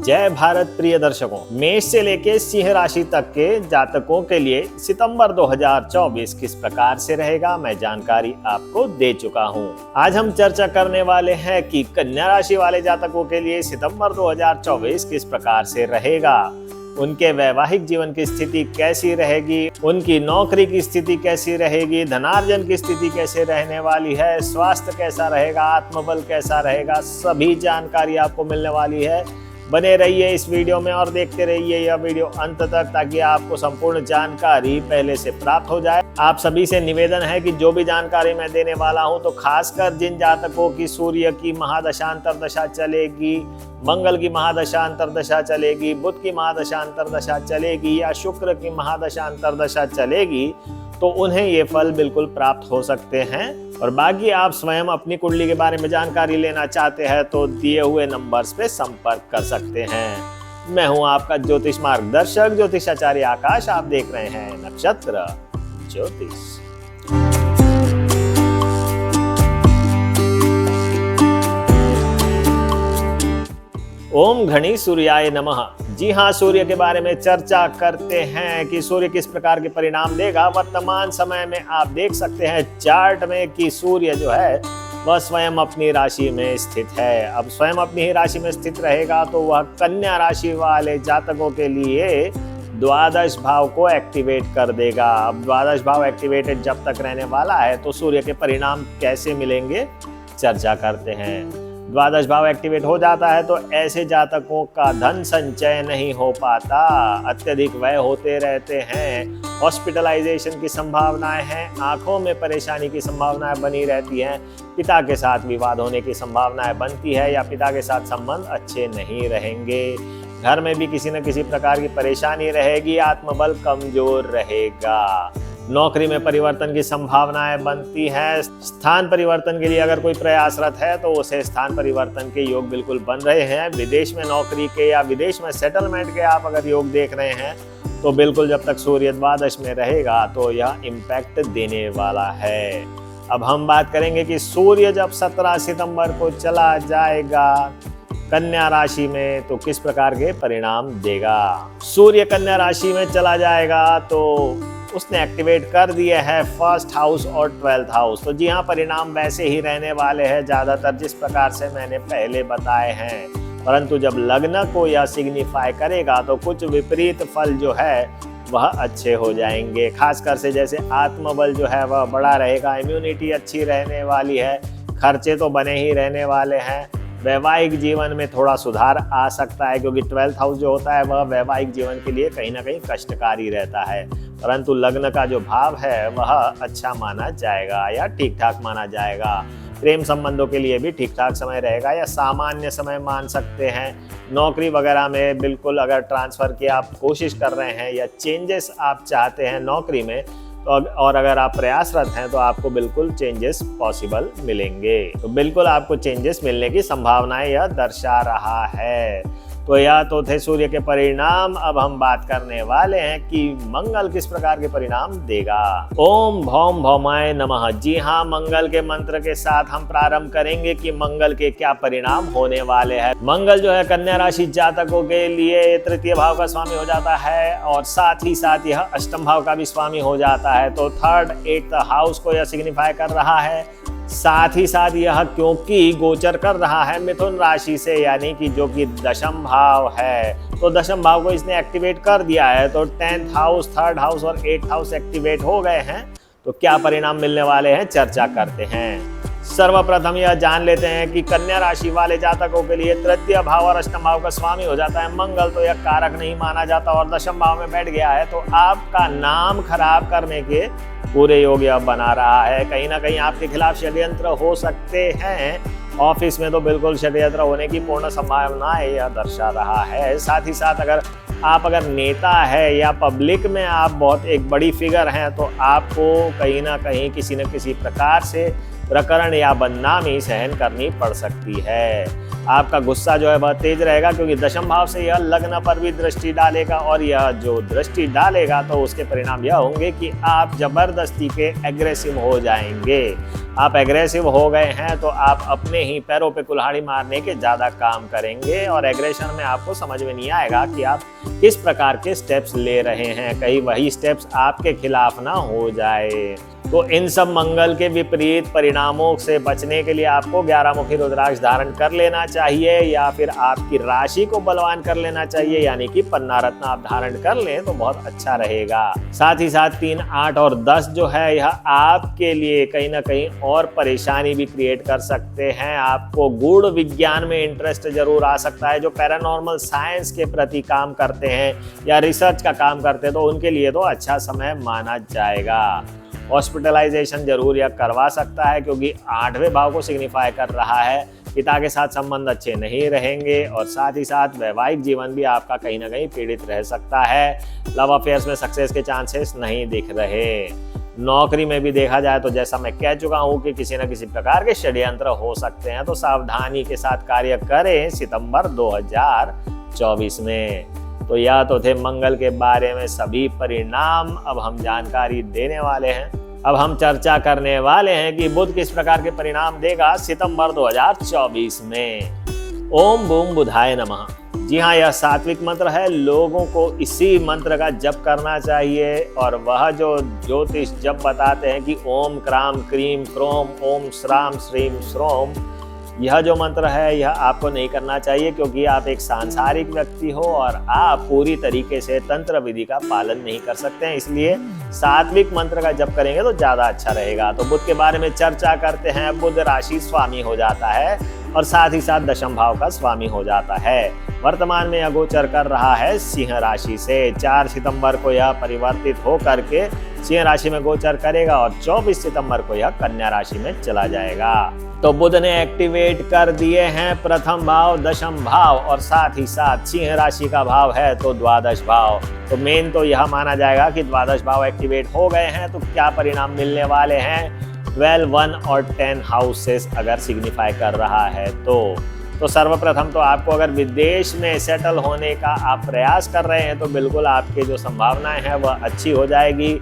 जय भारत प्रिय दर्शकों, मेष से लेके सिंह राशि तक के जातकों के लिए सितंबर 2024 किस प्रकार से रहेगा, मैं जानकारी आपको दे चुका हूं। आज हम चर्चा करने वाले हैं कि कन्या राशि वाले जातकों के लिए सितंबर 2024 किस प्रकार से रहेगा, उनके वैवाहिक जीवन की स्थिति कैसी रहेगी, उनकी नौकरी की स्थिति कैसी रहेगी, धनार्जन की स्थिति कैसे रहने वाली है, स्वास्थ्य कैसा रहेगा, आत्मबल कैसा रहेगा, सभी जानकारी आपको मिलने वाली है। बने रहिए इस वीडियो में और देखते रहिए यह वीडियो अंत तक, ताकि आपको संपूर्ण जानकारी पहले से प्राप्त हो जाए। आप सभी से निवेदन है कि जो भी जानकारी मैं देने वाला हूं, तो खासकर जिन जातकों की सूर्य की महादशांतर दशा चलेगी, मंगल की महादशांतर दशा चलेगी, बुध की महादशांतर दशा चलेगी या शुक्र की महादशांतर दशा चलेगी, तो उन्हें ये फल बिल्कुल प्राप्त हो सकते हैं। और बाकी आप स्वयं अपनी कुंडली के बारे में जानकारी लेना चाहते हैं तो दिए हुए नंबर्स पे संपर्क कर सकते हैं। मैं हूं आपका ज्योतिष मार्गदर्शक ज्योतिषाचार्य आकाश। आप देख रहे हैं नक्षत्र ज्योतिष। ओम घनी सूर्याय नमः। जी हाँ, सूर्य के बारे में चर्चा करते हैं कि सूर्य किस प्रकार के परिणाम देगा। वर्तमान समय में आप देख सकते हैं चार्ट में कि सूर्य जो है वह स्वयं अपनी राशि में स्थित है। अब स्वयं अपनी ही राशि में स्थित रहेगा तो वह कन्या राशि वाले जातकों के लिए द्वादश भाव को एक्टिवेट कर देगा। अब द्वादश भाव एक्टिवेटेड जब तक रहने वाला है तो सूर्य के परिणाम कैसे मिलेंगे, चर्चा करते हैं। द्वादश भाव एक्टिवेट हो जाता है तो ऐसे जातकों का धन संचय नहीं हो पाता, अत्यधिक व्यय होते रहते हैं, हॉस्पिटलाइजेशन की संभावनाएं हैं, आंखों में परेशानी की संभावनाएं बनी रहती हैं, पिता के साथ विवाद होने की संभावनाएं बनती है या पिता के साथ संबंध अच्छे नहीं रहेंगे, घर में भी किसी न किसी प्रकार की परेशानी रहेगी, आत्मबल कमजोर रहेगा, नौकरी में परिवर्तन की संभावनाएं बनती है, स्थान परिवर्तन के लिए अगर कोई प्रयासरत है तो उसे स्थान परिवर्तन के योग बिल्कुल बन रहे हैं। विदेश में नौकरी के या विदेश में सेटलमेंट के आप अगर योग देख रहे हैं तो बिल्कुल जब तक सूर्य द्वादश में रहेगा तो यह इम्पैक्ट देने वाला है। अब हम बात करेंगे कि सूर्य जब 17 सितंबर को चला जाएगा कन्या राशि में तो किस प्रकार के परिणाम देगा। सूर्य कन्या राशि में चला जाएगा तो उसने एक्टिवेट कर दिए है फर्स्ट हाउस और 12th हाउस। तो जी हाँ, परिणाम वैसे ही रहने वाले हैं ज्यादातर जिस प्रकार से मैंने पहले बताए हैं, परंतु जब लग्न को यह सिग्निफाई करेगा तो कुछ विपरीत फल जो है वह अच्छे हो जाएंगे। खासकर से जैसे आत्मबल जो है वह बड़ा रहेगा, इम्यूनिटी अच्छी रहने वाली है, खर्चे तो बने ही रहने वाले हैं, वैवाहिक जीवन में थोड़ा सुधार आ सकता है क्योंकि 12th हाउस जो होता है वह वैवाहिक जीवन के लिए कहीं ना कहीं कष्टकारी रहता है, परंतु लग्न का जो भाव है वह अच्छा माना जाएगा या ठीक ठाक माना जाएगा। प्रेम संबंधों के लिए भी ठीक ठाक समय रहेगा या सामान्य समय मान सकते हैं। नौकरी वगैरह में बिल्कुल अगर ट्रांसफ़र की आप कोशिश कर रहे हैं या चेंजेस आप चाहते हैं नौकरी में तो और अगर आप प्रयासरत हैं तो आपको बिल्कुल चेंजेस पॉसिबल मिलेंगे। तो बिल्कुल आपको चेंजेस मिलने की संभावनाएं यह दर्शा रहा है। तो यह तो थे सूर्य के परिणाम। अब हम बात करने वाले हैं कि मंगल किस प्रकार के परिणाम देगा। ओम भौम भौमाय नमः। जी हाँ, मंगल के मंत्र के साथ हम प्रारंभ करेंगे कि मंगल के क्या परिणाम होने वाले हैं। मंगल जो है कन्या राशि जातकों के लिए तृतीय भाव का स्वामी हो जाता है और साथ ही साथ यह अष्टम भाव का भी स्वामी हो जाता है। तो 3rd 8th हाउस को यह सिग्निफाई कर रहा है। साथ ही साथ यह क्योंकि गोचर कर रहा है मिथुन राशि से, यानी कि जो कि दशम भाव है, तो दशम भाव को इसने एक्टिवेट कर दिया है। तो 10th हाउस, 3rd हाउस और 8th हाउस एक्टिवेट हो गए हैं। तो क्या परिणाम मिलने वाले हैं, चर्चा करते हैं। सर्वप्रथम यह जान लेते हैं कि कन्या राशि वाले जातकों के लिए तृतीय भाव और अष्टम भाव का स्वामी हो जाता है मंगल, तो यह कारक नहीं माना जाता और दशम भाव में बैठ गया है तो आपका नाम खराब करने के पूरे योग यह बना रहा है। कहीं ना कहीं आपके खिलाफ षड्यंत्र हो सकते हैं। ऑफिस में तो बिल्कुल षड्यंत्र होने की पूर्ण संभावना यह दर्शा रहा है। साथ ही साथ अगर नेता है या पब्लिक में आप बहुत एक बड़ी फिगर हैं तो आपको कहीं ना कहीं किसी न किसी प्रकार से प्रकरण या बदनामी सहन करनी पड़ सकती है। आपका गुस्सा जो है बहुत तेज रहेगा क्योंकि दशम भाव से यह लग्न पर भी दृष्टि डालेगा और यह जो दृष्टि डालेगा तो उसके परिणाम यह होंगे कि आप जबरदस्ती के एग्रेसिव हो जाएंगे। आप एग्रेसिव हो गए हैं तो आप अपने ही पैरों पे कुल्हाड़ी मारने के ज़्यादा काम करेंगे और एग्रेशन में आपको समझ में नहीं आएगा कि आप किस प्रकार के स्टेप्स ले रहे हैं, कहीं वही स्टेप्स आपके खिलाफ ना हो जाए। तो इन सब मंगल के विपरीत परिणामों से बचने के लिए आपको 11 मुखी रुद्राक्ष धारण कर लेना चाहिए या फिर आपकी राशि को बलवान कर लेना चाहिए, यानी कि पन्ना रत्न आप धारण कर लें तो बहुत अच्छा रहेगा। साथ ही साथ 3, 8 और 10 जो है यह आपके लिए कहीं ना कहीं और परेशानी भी क्रिएट कर सकते हैं। आपको गूढ़ विज्ञान में इंटरेस्ट जरूर आ सकता है। जो पैरानॉर्मल साइंस के प्रति काम करते हैं या रिसर्च का काम करते हैं तो उनके लिए तो अच्छा समय माना जाएगा। हॉस्पिटलाइजेशन जरूर यह करवा सकता है क्योंकि 8वें भाव को सिग्निफाई कर रहा है। पिता के साथ संबंध अच्छे नहीं रहेंगे और साथ ही साथ वैवाहिक जीवन भी आपका कहीं ना कहीं पीड़ित रह सकता है। लव अफेयर्स में सक्सेस के चांसेस नहीं दिख रहे। नौकरी में भी देखा जाए तो जैसा मैं कह चुका हूँ कि किसी न किसी प्रकार के षड्यंत्र हो सकते हैं, तो सावधानी के साथ कार्य करें सितंबर 2024 में। तो यह तो थे मंगल के बारे में सभी परिणाम। अब हम जानकारी देने वाले हैं, अब हम चर्चा करने वाले हैं कि बुध किस प्रकार के परिणाम देगा सितंबर 2024 में। ओम बूम बुधाय नमः। जी हाँ, यह सात्विक मंत्र है। लोगों को इसी मंत्र का जप करना चाहिए और वह जो ज्योतिष जप बताते हैं कि ओम क्राम क्रीम क्रोम ओम श्राम श्रीम श्रोम, यह जो मंत्र है यह आपको नहीं करना चाहिए क्योंकि आप एक सांसारिक व्यक्ति हो और आप पूरी तरीके से तंत्र विधि का पालन नहीं कर सकते हैं। इसलिए सात्विक मंत्र का जप करेंगे तो ज़्यादा अच्छा रहेगा। तो बुध के बारे में चर्चा करते हैं। बुध राशि स्वामी हो जाता है और साथ ही साथ दशम भाव का स्वामी हो जाता है। वर्तमान में यह गोचर कर रहा है सिंह राशि से। 4 सितंबर को यह परिवर्तित हो करके सिंह राशि में गोचर करेगा और 24 सितंबर को यह कन्या राशि में चला जाएगा। तो बुध ने एक्टिवेट कर दिए हैं प्रथम भाव, दशम भाव और साथ ही साथ सिंह राशि का भाव है तो द्वादश भाव। तो मेन तो यह माना जाएगा कि द्वादश भाव एक्टिवेट हो गए हैं। तो क्या परिणाम मिलने वाले हैं 12, 1 और 10 हाउसेस अगर सिग्निफाई कर रहा है तो सर्वप्रथम तो आपको अगर विदेश में सेटल होने का आप प्रयास कर रहे हैं तो बिल्कुल आपकी जो संभावनाएं हैं वह अच्छी हो जाएगी।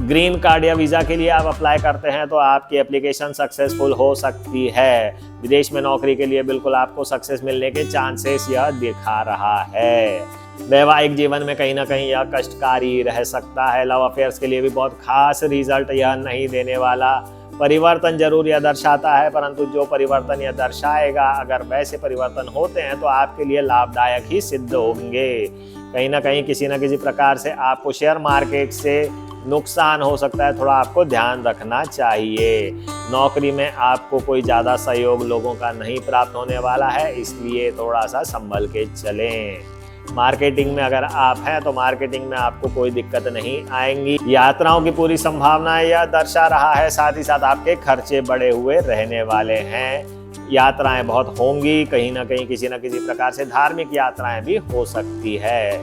ग्रीन कार्ड या वीज़ा के लिए आप अप्लाई करते हैं तो आपकी एप्लीकेशन सक्सेसफुल हो सकती है। विदेश में नौकरी के लिए बिल्कुल आपको सक्सेस मिलने के चांसेस यह दिखा रहा है। वैवाहिक जीवन में कहीं ना कहीं यह कष्टकारी रह सकता है। लव अफेयर्स के लिए भी बहुत खास रिजल्ट यह नहीं देने वाला। परिवर्तन जरूर यह दर्शाता है, परंतु जो परिवर्तन यह दर्शाएगा अगर वैसे परिवर्तन होते हैं तो आपके लिए लाभदायक ही सिद्ध होंगे। कहीं ना कहीं किसी न किसी प्रकार से आपको शेयर मार्केट से नुकसान हो सकता है, थोड़ा आपको ध्यान रखना चाहिए। नौकरी में आपको कोई ज़्यादा सहयोग लोगों का नहीं प्राप्त होने वाला है, इसलिए थोड़ा सा संभल के चलें। मार्केटिंग में अगर आप हैं तो मार्केटिंग में आपको कोई दिक्कत नहीं आएंगी। यात्राओं की पूरी संभावना यह दर्शा रहा है। साथ ही साथ आपके खर्चे बढ़े हुए रहने वाले हैं। यात्राएं बहुत होंगी, कहीं ना कहीं किसी न किसी प्रकार से धार्मिक यात्राएं भी हो सकती है।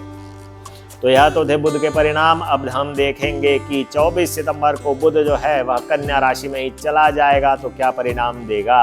तो यह तो थे बुध के परिणाम। अब हम देखेंगे कि 24 सितंबर को बुध जो है वह कन्या राशि में ही चला जाएगा तो क्या परिणाम देगा।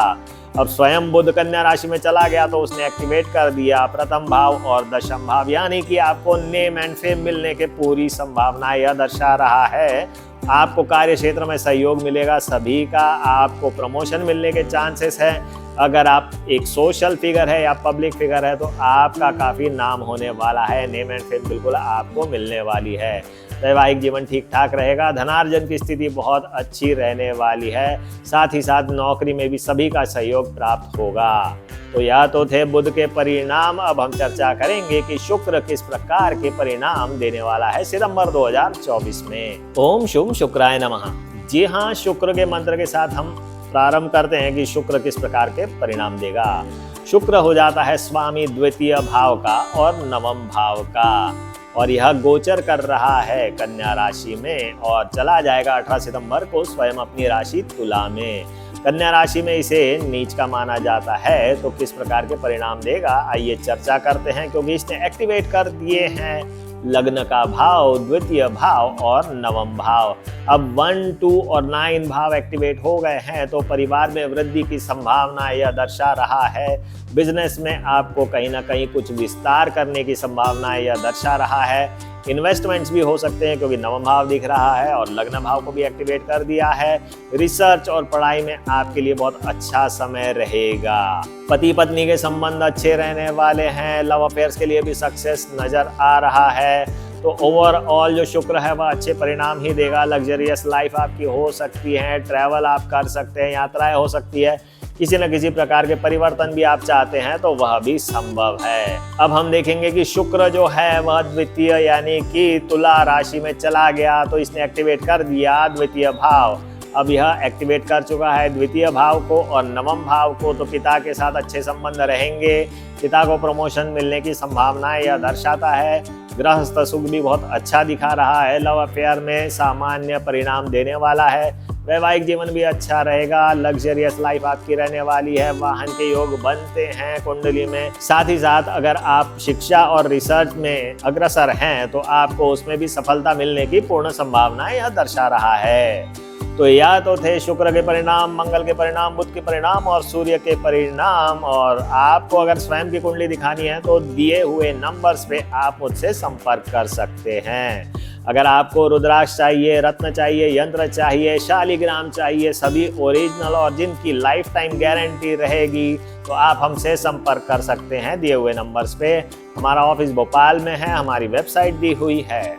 अब स्वयं बुध कन्या राशि में चला गया तो उसने एक्टिवेट कर दिया प्रथम भाव और दशम भाव, यानी कि आपको नेम एंड फेम मिलने के पूरी संभावना यह दर्शा रहा है। आपको कार्य क्षेत्र में सहयोग मिलेगा सभी का। आपको प्रमोशन मिलने के चांसेस है। अगर आप एक सोशल फिगर है या पब्लिक फिगर है तो आपका काफ़ी नाम होने वाला है। नेम एंड फेम बिल्कुल आपको मिलने वाली है। वैवाहिक जीवन ठीक ठाक रहेगा। धनार्जन की स्थिति बहुत अच्छी रहने वाली है। साथ ही साथ नौकरी में भी सभी का सहयोग प्राप्त होगा। तो यह तो थे बुध के परिणाम। अब हम चर्चा करेंगे कि शुक्र किस प्रकार के परिणाम देने वाला है सितंबर 2024 में। ओम शुभ शुक्राय नमः। जी हाँ, शुक्र के मंत्र के साथ हम प्रारंभ करते हैं कि शुक्र किस प्रकार के परिणाम देगा। शुक्र हो जाता है स्वामी द्वितीय भाव का और नवम भाव का और यह गोचर कर रहा है कन्या राशि में और चला जाएगा 18 सितंबर को स्वयं अपनी राशि तुला में। कन्या राशि में इसे नीच का माना जाता है। तो किस प्रकार के परिणाम देगा आइए चर्चा करते हैं, क्योंकि इसने एक्टिवेट कर दिए हैं लग्न का भाव, द्वितीय भाव और नवम भाव। अब 1, 2 और 9 भाव एक्टिवेट हो गए हैं तो परिवार में वृद्धि की संभावना यह दर्शा रहा है। बिजनेस में आपको कहीं ना कहीं कुछ विस्तार करने की संभावना यह दर्शा रहा है। इन्वेस्टमेंट्स भी हो सकते हैं क्योंकि नवम भाव दिख रहा है और लग्न भाव को भी एक्टिवेट कर दिया है। रिसर्च और पढ़ाई में आपके लिए बहुत अच्छा समय रहेगा। पति पत्नी के संबंध अच्छे रहने वाले हैं। लव अफेयर्स के लिए भी सक्सेस नजर आ रहा है। तो ओवरऑल जो शुक्र है वह अच्छे परिणाम ही देगा। लग्जरियस लाइफ आपकी हो सकती है, ट्रैवल आप कर सकते हैं, यात्राएं हो सकती है, किसी न किसी प्रकार के परिवर्तन भी आप चाहते हैं तो वह भी संभव है। अब हम देखेंगे कि शुक्र जो है वह द्वितीय यानी कि तुला राशि में चला गया, तो इसने एक्टिवेट कर दिया द्वितीय भाव। अब यह एक्टिवेट कर चुका है द्वितीय भाव को और नवम भाव को, तो पिता के साथ अच्छे संबंध रहेंगे। पिता को प्रमोशन मिलने की संभावनाएं यह दर्शाता है। गृहस्थ सुख भी बहुत अच्छा दिखा रहा है। लव अफेयर में सामान्य परिणाम देने वाला है। वैवाहिक जीवन भी अच्छा रहेगा। लग्जरियस लाइफ आपकी रहने वाली है। वाहन के योग बनते हैं कुंडली में। साथ ही साथ अगर आप शिक्षा और रिसर्च में अग्रसर हैं तो आपको उसमें भी सफलता मिलने की पूर्ण संभावना यह दर्शा रहा है। तो यह तो थे शुक्र के परिणाम, मंगल के परिणाम, बुध के परिणाम और सूर्य के परिणाम। और आपको अगर स्वयं की कुंडली दिखानी है तो दिए हुए नंबर्स पे आप मुझसे संपर्क कर सकते हैं। अगर आपको रुद्राक्ष चाहिए, रत्न चाहिए, यंत्र चाहिए, शालिग्राम चाहिए, सभी ओरिजिनल और जिनकी लाइफ टाइम गारंटी रहेगी, तो आप हमसे संपर्क कर सकते हैं दिए हुए नंबर्स पे। हमारा ऑफिस भोपाल में है, हमारी वेबसाइट दी हुई है।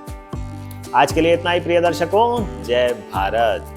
आज के लिए इतना ही प्रिय दर्शकों, जय भारत।